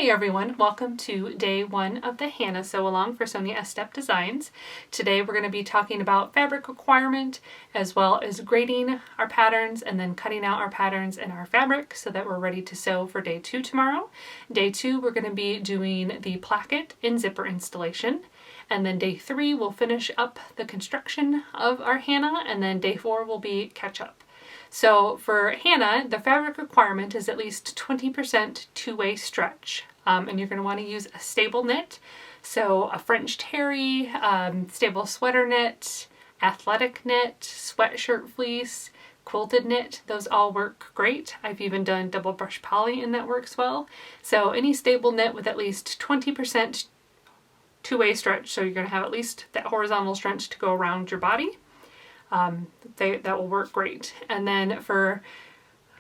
Hey everyone, welcome to day one of the Hannah Sew Along for Sonia Estep Designs. Today we're going to be talking about fabric requirement as well as grading our patterns and then cutting out our patterns in our fabric so that we're ready to sew for day two tomorrow. Day two we're going to be doing the placket and zipper installation, and then day three we'll finish up the construction of our Hannah, and then day four will be catch up. So for Hannah, the fabric requirement is at least 20% two-way stretch. And you're going to want to use a stable knit. So a French terry, stable sweater knit, athletic knit, sweatshirt fleece, quilted knit, those all work great. I've even done double brush poly and that works well. So any stable knit with at least 20% two-way stretch, so you're going to have at least that horizontal stretch to go around your body. That will work great. And then for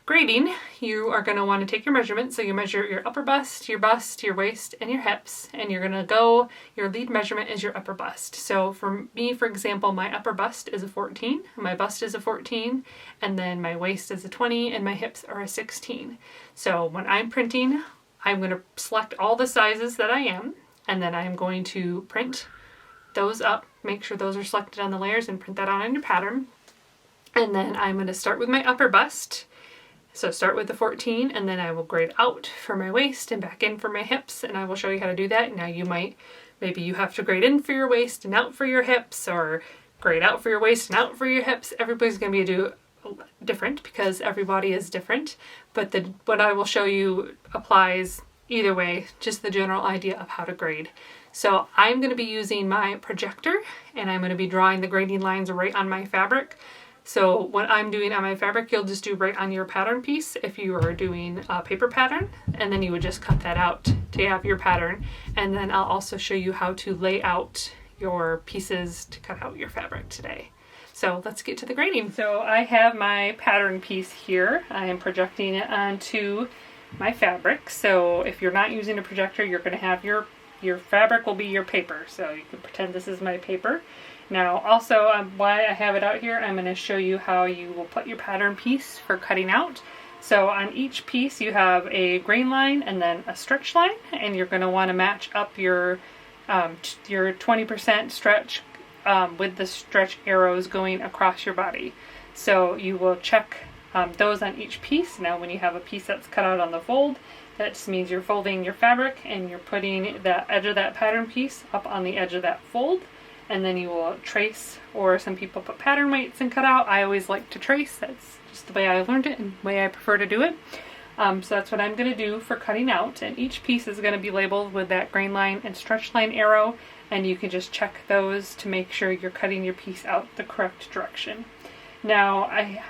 grading, you are going to want to take your measurements. So you measure your upper bust, your waist, and your hips, and you're going to go, your lead measurement is your upper bust. So for me, for example, my upper bust is a 14, my bust is a 14, and then my waist is a 20, and my hips are a 16. So when I'm printing, I'm going to select all the sizes that I am, and then I'm going to print those up, make sure those are selected on the layers and print that on your pattern. And then I'm going to start with my upper bust. So start with the 14, and then I will grade out for my waist and back in for my hips, and I will show you how to do that. Now maybe you have to grade in for your waist and out for your hips, or grade out for your waist and out for your hips. Everybody's going to be different because everybody is different, but what I will show you applies either way, just the general idea of how to grade. So I'm going to be using my projector, and I'm going to be drawing the grading lines right on my fabric. So what I'm doing on my fabric, you'll just do right on your pattern piece if you are doing a paper pattern, and then you would just cut that out to have your pattern. And then I'll also show you how to lay out your pieces to cut out your fabric today. So let's get to the grading. So I have my pattern piece here. I am projecting it onto my fabric. So if you're not using a projector, you're going to have your fabric will be your paper. So you can pretend this is my paper. Now also, why I have it out here, I'm going to show you how you will put your pattern piece for cutting out. So on each piece you have a grain line and then a stretch line, and you're going to want to match up your 20% stretch with the stretch arrows going across your body. So you will check those on each piece. Now when you have a piece that's cut out on the fold, that just means you're folding your fabric and you're putting the edge of that pattern piece up on the edge of that fold, and then you will trace, or some people put pattern weights and cut out. I always like to trace. That's just the way I learned it and the way I prefer to do it. So that's what I'm going to do for cutting out, and each piece is going to be labeled with that grain line and stretch line arrow, and you can just check those to make sure you're cutting your piece out the correct direction. Now I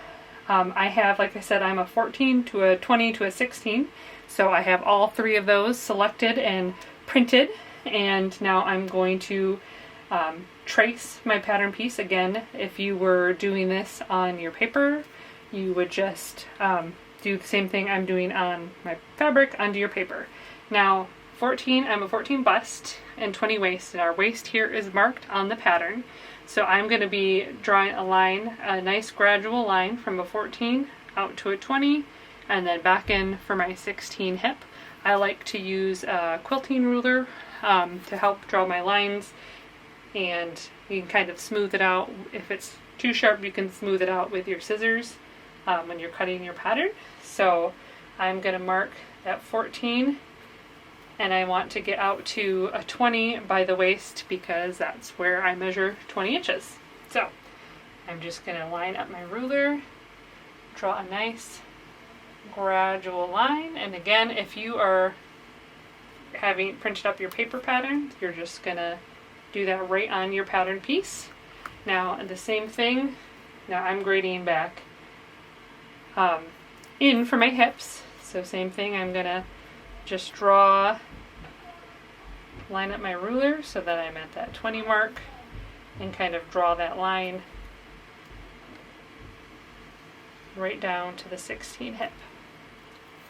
have, like I said, I'm a 14 to a 20 to a 16, so I have all three of those selected and printed, and now I'm going to trace my pattern piece. Again, if you were doing this on your paper, you would just do the same thing I'm doing on my fabric onto your paper. Now 14, I'm a 14 bust and 20 waist, and our waist here is marked on the pattern. So I'm going to be drawing a line, a nice gradual line from a 14 out to a 20, and then back in for my 16 hip. I like to use a quilting ruler to help draw my lines, and you can kind of smooth it out. If it's too sharp, you can smooth it out with your scissors when you're cutting your pattern. So I'm going to mark that 14, and I want to get out to a 20 by the waist because that's where I measure 20 inches. So I'm just going to line up my ruler, draw a nice gradual line, and again, if you are having printed up your paper pattern, you're just going to do that right on your pattern piece. Now the same thing, now I'm grading back in for my hips, so same thing, I'm going to just line up my ruler so that I'm at that 20 mark and kind of draw that line right down to the 16 hip.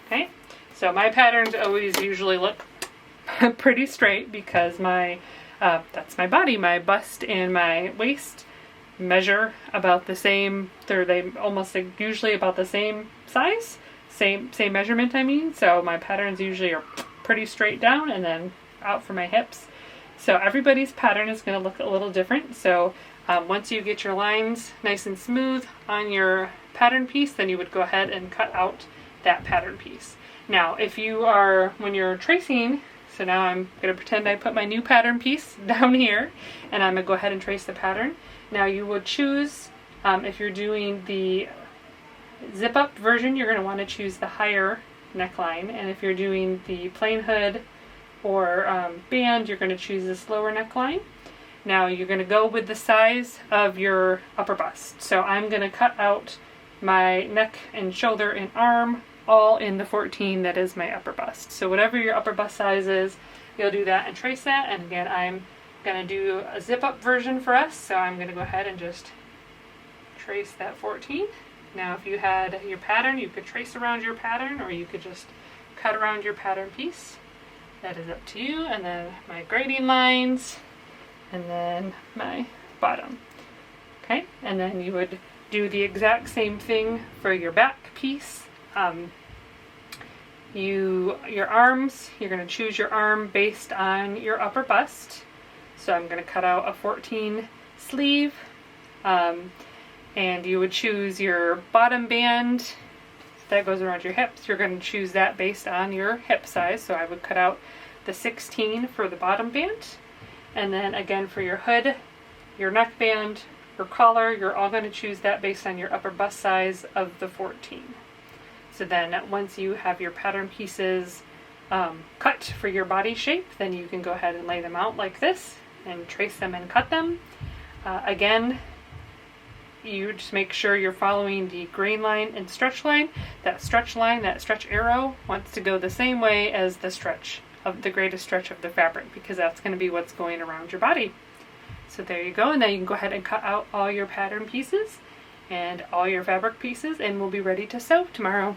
Okay, so my patterns always usually look pretty straight because that's my body. My bust and my waist measure about the same. They almost usually about the same size, same measurement, I mean. So my patterns usually are pretty straight down and then out for my hips. So everybody's pattern is going to look a little different. So once you get your lines nice and smooth on your pattern piece, then you would go ahead and cut out that pattern piece. Now, if you are, when you're tracing, so now I'm going to pretend I put my new pattern piece down here, and I'm going to go ahead and trace the pattern. Now you would choose, if you're doing the zip up version, you're going to want to choose the higher neckline, and if you're doing the plain hood or band, you're going to choose this lower neckline. Now you're going to go with the size of your upper bust. So I'm going to cut out my neck and shoulder and arm all in the 14 that is my upper bust. So whatever your upper bust size is, you'll do that and trace that. And again, I'm going to do a zip up version for us. So I'm going to go ahead and just trace that 14. Now if you had your pattern, you could trace around your pattern, or you could just cut around your pattern piece. That is up to you. And then my grading lines, and then my bottom. Okay, and then you would do the exact same thing for your back piece. Your arms, you're going to choose your arm based on your upper bust. So I'm going to cut out a 14 sleeve, and you would choose your bottom band that goes around your hips. You're going to choose that based on your hip size. So I would cut out the 16 for the bottom band. And then again for your hood, your neckband, your collar, you're all going to choose that based on your upper bust size of the 14. So then once you have your pattern pieces cut for your body shape, then you can go ahead and lay them out like this and trace them and cut them. Again, you just make sure you're following the grain line and stretch line. That stretch line, that stretch arrow, wants to go the same way as the stretch of the greatest stretch of the fabric, because that's going to be what's going around your body. So there you go, and then you can go ahead and cut out all your pattern pieces and all your fabric pieces, and we'll be ready to sew tomorrow.